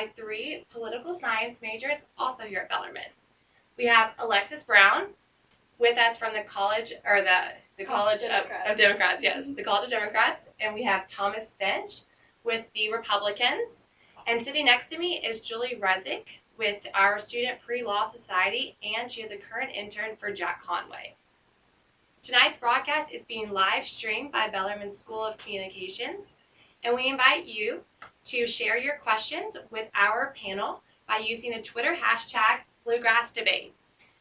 by 3 political science majors also here at Bellarmine. We have Alexis Brown with us from the College, or the College of Democrats, yes, the College of Democrats, and we have Thomas Finch with the Republicans. And sitting next to me is Julie Reczek with our Student Pre-Law Society, and she is a current intern for Jack Conway. Tonight's broadcast is being live streamed by Bellarmine School of Communications, and we invite you to share your questions with our panel by using the Twitter hashtag #BluegrassDebate.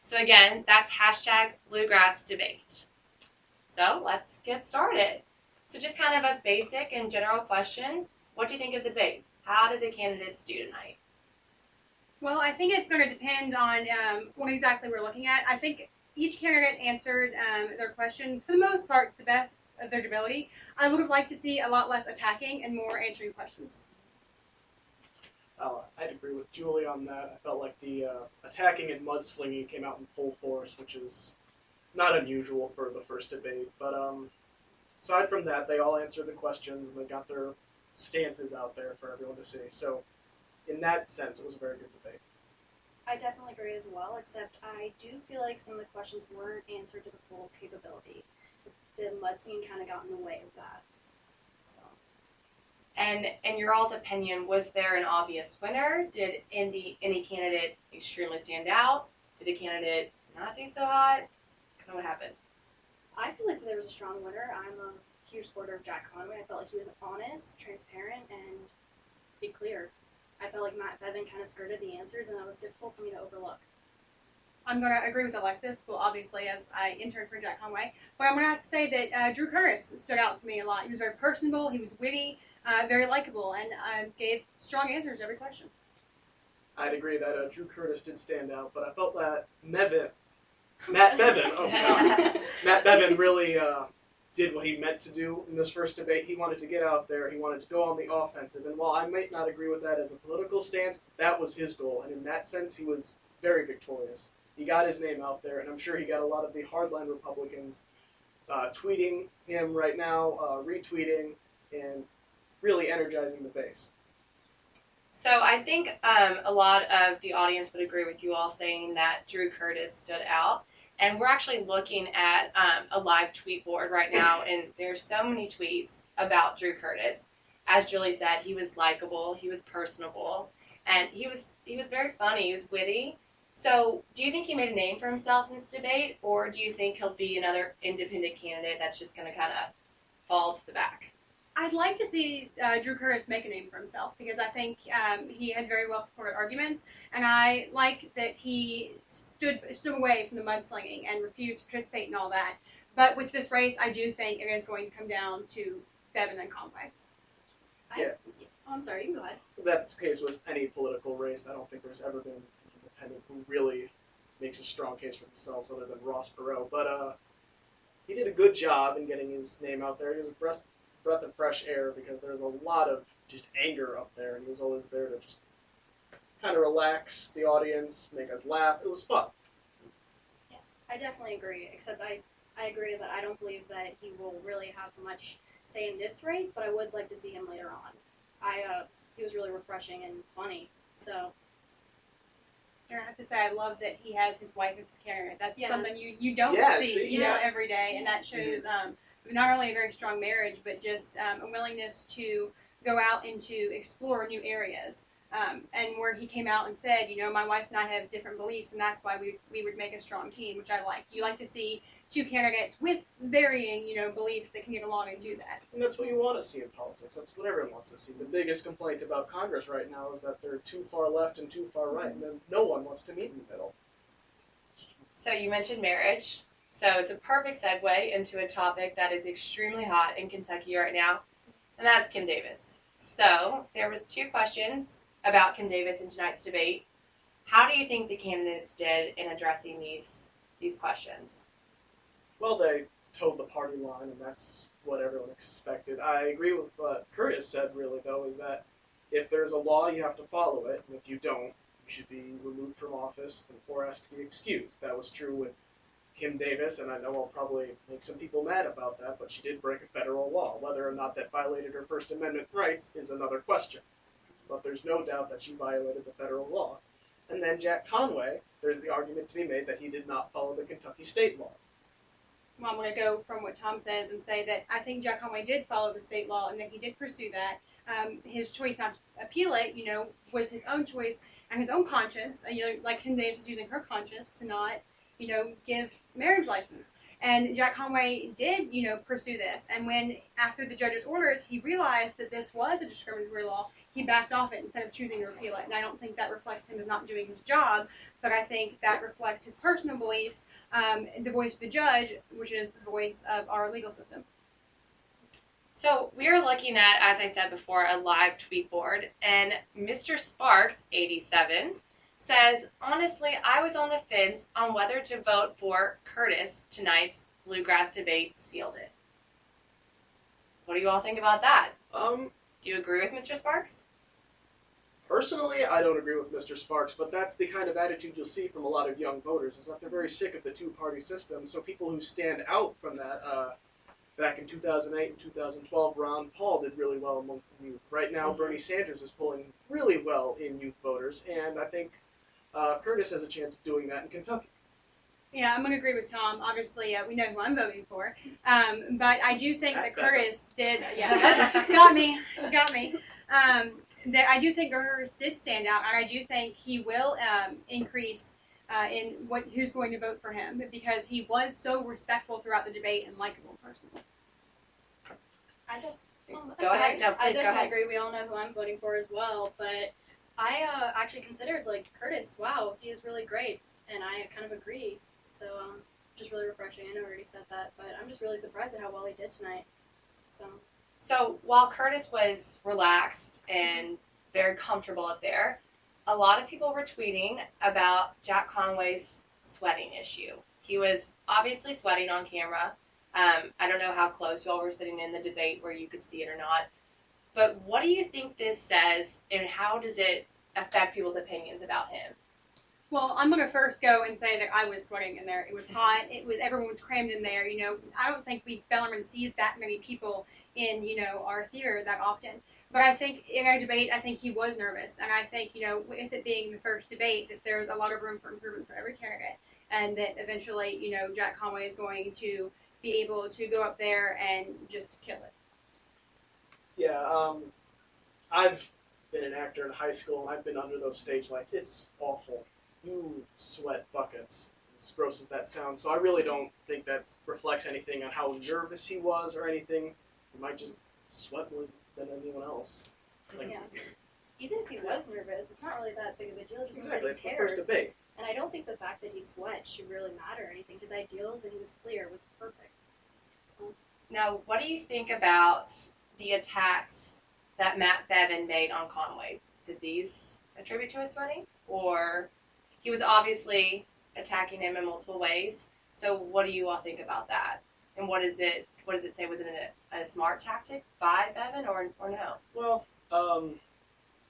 So again, that's hashtag #BluegrassDebate. So let's get started. So just kind of a basic and general question. What do you think of the debate? How did the candidates do tonight? Well, I think it's going to depend on what exactly we're looking at. I think each candidate answered their questions, for the most part, to the best of their ability. I would have liked to see a lot less attacking and more answering questions. I'd agree with Julie on that. I felt like the attacking and mudslinging came out in full force, which is not unusual for the first debate. But aside from that, they all answered the questions and they got their stances out there for everyone to see. So in that sense, it was a very good debate. I definitely agree as well, except I do feel like some of the questions weren't answered to the full capability. The mudslinging kind of got in the way of that. So. And in your all's opinion, was there an obvious winner? Did any candidate extremely stand out? Did a candidate not do so hot? Kind of what happened? I feel like there was a strong winner. I'm a huge supporter of Jack Conway. I felt like he was honest, transparent, and be clear. I felt like Bevin kind of skirted the answers, and that was difficult for me to overlook. I'm going to agree with Alexis, well, obviously, as I interned for Jack Conway. But I'm going to have to say that Drew Curtis stood out to me a lot. He was very personable, he was witty, very likable, and gave strong answers to every question. I'd agree that Drew Curtis did stand out, but I felt that Matt Bevin really did what he meant to do in this first debate. He wanted to get out there. He wanted to go on the offensive. And while I might not agree with that as a political stance, that was his goal. And in that sense, he was very victorious. He got his name out there, and I'm sure he got a lot of the hardline Republicans tweeting him right now, retweeting, and really energizing the base. So I think a lot of the audience would agree with you all saying that Drew Curtis stood out. And we're actually looking at a live tweet board right now, and there's so many tweets about Drew Curtis. As Julie said, he was likable, he was personable, and he was very funny, he was witty. So do you think he made a name for himself in this debate, or do you think he'll be another independent candidate that's just going to kind of fall to the back? I'd like to see Drew Curtis make a name for himself, because I think he had very well supported arguments, and I like that he stood away from the mudslinging and refused to participate in all that. But with this race, I do think it is going to come down to Bevin and Conway. I'm sorry, you can go ahead. That's the case with any political race. I don't think there's ever been an independent who really makes a strong case for themselves other than Ross Perot. But he did a good job in getting his name out there. He was a breath of fresh air, because there's a lot of just anger up there, and he was always there to just kind of relax the audience, make us laugh. It was fun. Yeah, I definitely agree, except I agree that I don't believe that he will really have much say in this race, but I would like to see him later on. He was really refreshing and funny, so. I have to say, I love that he has his wife as his candidate. That's something you don't see every day, and that shows not only a very strong marriage, but just a willingness to go out and to explore new areas. And where he came out and said, my wife and I have different beliefs, and that's why we would make a strong team, which I like. You like to see two candidates with varying, beliefs that can get along and do that. And that's what you want to see in politics. That's what everyone wants to see. The biggest complaint about Congress right now is that they're too far left and too far right, and then no one wants to meet in the middle. So you mentioned marriage. So it's a perfect segue into a topic that is extremely hot in Kentucky right now, and that's Kim Davis. So there was 2 questions about Kim Davis in tonight's debate. How do you think the candidates did in addressing these questions? Well, they towed the party line, and that's what everyone expected. I agree with what Curtis said, really, though, is that if there's a law, you have to follow it, and if you don't, you should be removed from office or asked to be excused. That was true with Kim Davis, and I know I'll probably make some people mad about that, but she did break a federal law. Whether or not that violated her First Amendment rights is another question. but there's no doubt that she violated the federal law. And then Jack Conway, there's the argument to be made that he did not follow the Kentucky state law. Well, I'm going to go from what Tom says and say that I think Jack Conway did follow the state law and that he did pursue that. His choice not to appeal it, was his own choice and his own conscience. Like Conway was using her conscience to not, give marriage license. And Jack Conway did, pursue this. And when, after the judge's orders, he realized that this was a discriminatory law, he backed off it instead of choosing to repeal it. And I don't think that reflects him as not doing his job, but I think that reflects his personal beliefs, the voice of the judge, which is the voice of our legal system. So we are looking at, as I said before, a live tweet board, and Mr. Sparks, 87, says, honestly, I was on the fence on whether to vote for Curtis. Tonight's Bluegrass debate sealed it. What do you all think about that? Do you agree with Mr. Sparks? Personally, I don't agree with Mr. Sparks, but that's the kind of attitude you'll see from a lot of young voters, is that they're very sick of the two-party system. So people who stand out from that, back in 2008 and 2012, Ron Paul did really well among the youth. Right now, Bernie Sanders is pulling really well in youth voters, and I think Curtis has a chance of doing that in Kentucky. Yeah, I'm going to agree with Tom. Obviously, we know who I'm voting for. But I do think that Curtis did, got me. That I do think Curtis did stand out, and I do think he will increase in who's going to vote for him, because he was so respectful throughout the debate and likable personally. Go ahead. No, I please go definitely ahead. agree. We all know who I'm voting for as well, but I actually considered Curtis. Wow, he is really great, and I kind of agree. So just really refreshing. I know I already said that, but I'm just really surprised at how well he did tonight. So while Curtis was relaxed and very comfortable up there, a lot of people were tweeting about Jack Conway's sweating issue. He was obviously sweating on camera. I don't know how close you all were sitting in the debate where you could see it or not. But what do you think this says, and how does it affect people's opinions about him? Well, I'm going to first go and say that I was sweating in there. It was hot. Everyone was crammed in there. I don't think Bellarmine sees that many people in, our theater that often. But I think in our debate, I think he was nervous. And I think, with it being the first debate, that there's a lot of room for improvement for every candidate. And that eventually, Jack Conway is going to be able to go up there and just kill it. Yeah, I've been an actor in high school, and I've been under those stage lights. It's awful. You sweat buckets, as gross as that sounds. So I really don't think that reflects anything on how nervous he was or anything. He might just sweat more than anyone else. Yeah. Even if he was nervous, it's not really that big of a deal. Just Exactly, it's the cares. first debate. And I don't think the fact that he sweat should really matter or anything. His ideals and he was clear was perfect. So. Now, what do you think about the attacks that Matt Bevin made on Conway? Did these attribute to his sweating? Or he was obviously attacking him in multiple ways. So what do you all think about that? And what does it say? Was it a smart tactic by Bevin or no? Well,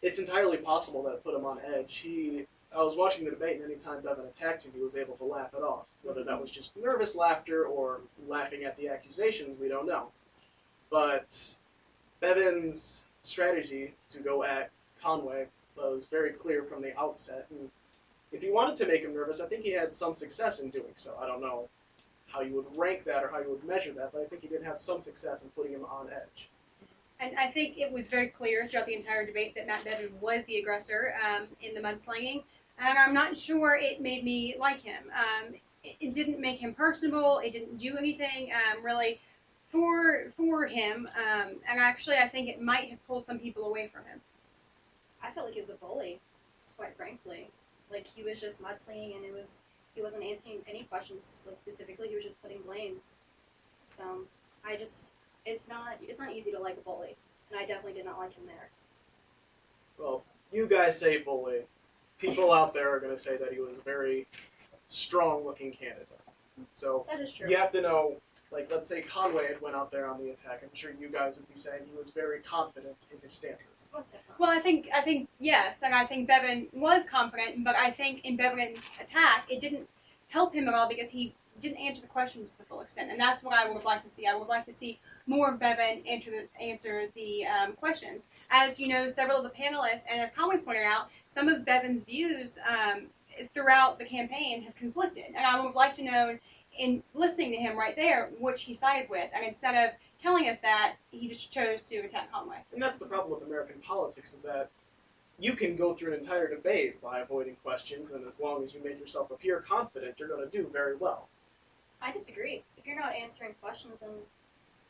it's entirely possible that it put him on edge. I was watching the debate, and anytime Bevin attacked him, he was able to laugh it off. Whether that was just nervous laughter or laughing at the accusations, we don't know. But Bevin's strategy to go at Conway was very clear from the outset. And if he wanted to make him nervous, I think he had some success in doing so. I don't know how you would rank that or how you would measure that, but I think he did have some success in putting him on edge. And I think it was very clear throughout the entire debate that Matt Bevin was the aggressor in the mudslinging. And I'm not sure it made me like him. It didn't make him personable. It didn't do anything really for him. And actually, I think it might have pulled some people away from him. I felt like he was a bully, quite frankly. Like, he was just mudslinging, and he wasn't answering any questions, specifically. He was just putting blame. So, it's not easy to like a bully, and I definitely did not like him there. Well, you guys say bully. People out there are going to say that he was a very strong-looking candidate. So That is true. you have to know, let's say Conway had went out there on the attack. I'm sure you guys would be saying he was very confident in his stances. Most definitely. Well, I think yes, and I think Bevin was confident, but I think in Bevin's attack, it didn't help him at all because he didn't answer the questions to the full extent, and that's what I would like to see. I would like to see more of Bevin answer the questions. as several of the panelists and as Conway pointed out, some of Bevin's views throughout the campaign have conflicted, and I would like to know, in listening to him right there, which he sided with, and instead of telling us that, he just chose to attack Conway. And that's the problem with American politics, is that you can go through an entire debate by avoiding questions, and as long as you make yourself appear confident, you're going to do very well. I disagree. If you're not answering questions, then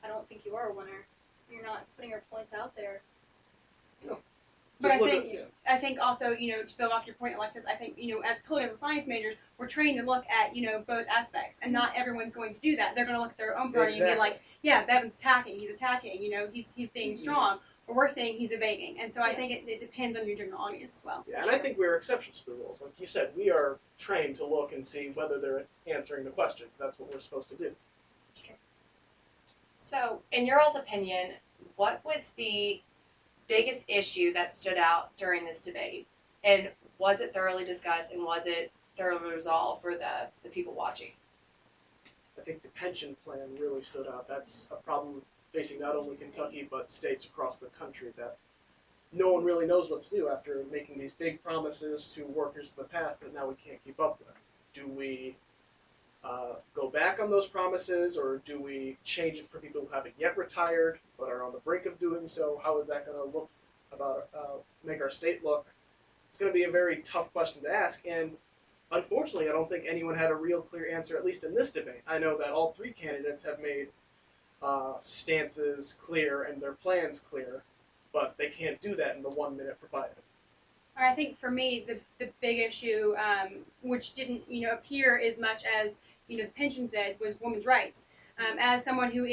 I don't think you are a winner. You're not putting your points out there. No. But I think also, to build off your point, Alexis, I think, as political science majors, we're trained to look at, both aspects, and not everyone's going to do that. They're going to look at their own party and be like, yeah, Bevin's attacking, he's being strong, or we're saying he's evading. And so I think it depends on your general audience as well. Yeah, and I think we're exceptions to the rules. Like you said, we are trained to look and see whether they're answering the questions. That's what we're supposed to do. So, in your all's opinion, what was the biggest issue that stood out during this debate? And was it thoroughly discussed, and was it thoroughly resolved for the people watching? I think the pension plan really stood out. That's a problem facing not only Kentucky, but states across the country, that no one really knows what to do after making these big promises to workers in the past that now we can't keep up with. Do we go back on those promises, or do we change it for people who haven't yet retired but are on the brink of doing so? How is that going to make our state look? It's going to be a very tough question to ask, and unfortunately, I don't think anyone had a real clear answer, at least in this debate. I know that all three candidates have made stances clear and their plans clear, but they can't do that in the 1 minute provided. I think for me, the big issue, which didn't appear as much as the pension said, was women's rights. As someone who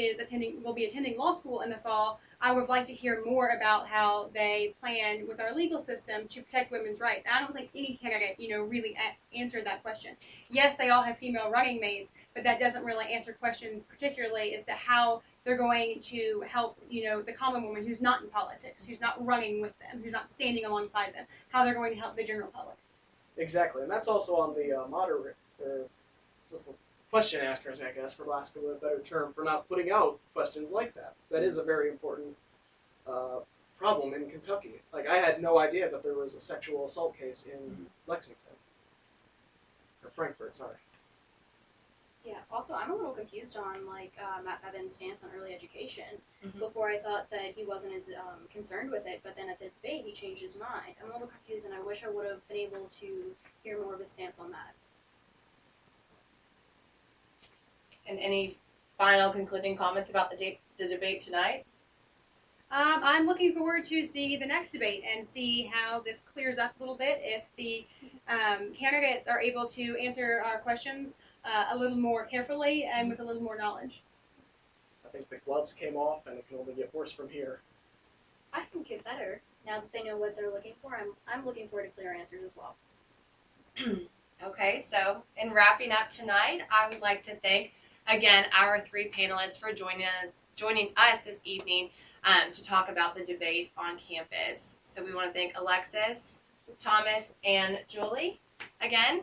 will be attending law school in the fall, I would like to hear more about how they plan with our legal system to protect women's rights. I don't think any candidate really answered that question. Yes, they all have female running mates, but that doesn't really answer questions, particularly as to how they're going to help the common woman who's not in politics, who's not running with them, who's not standing alongside them, how they're going to help the general public. Exactly, and that's also on the question askers, I guess, for lack of a better term, for not putting out questions like that. That is a very important problem in Kentucky. Like, I had no idea that there was a sexual assault case in Lexington. Or Frankfurt, sorry. Yeah, also, I'm a little confused on, Matt Bevin's stance on early education. Before, I thought that he wasn't as concerned with it, but then at the debate, he changed his mind. I'm a little confused, and I wish I would have been able to hear more of his stance on that. And any final concluding comments about the debate tonight? I'm looking forward to see the next debate and see how this clears up a little bit, if the candidates are able to answer our questions a little more carefully and with a little more knowledge. I think the gloves came off, and it can only get worse from here. I can get better now that they know what they're looking for. I'm looking forward to clear answers as well. Okay, so in wrapping up tonight, I would like to thank again our three panelists for joining us this evening to talk about the debate on campus. So we want to thank Alexis, Thomas, and Julie again.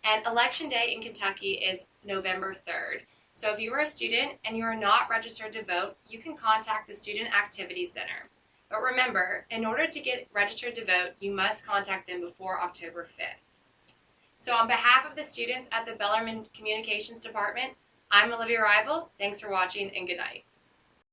And Election Day in Kentucky is November 3rd. So if you are a student and you are not registered to vote, you can contact the Student Activity Center. But remember, in order to get registered to vote, you must contact them before October 5th. So on behalf of the students at the Bellarmine Communications Department, I'm Olivia Reibel. Thanks for watching, and good night.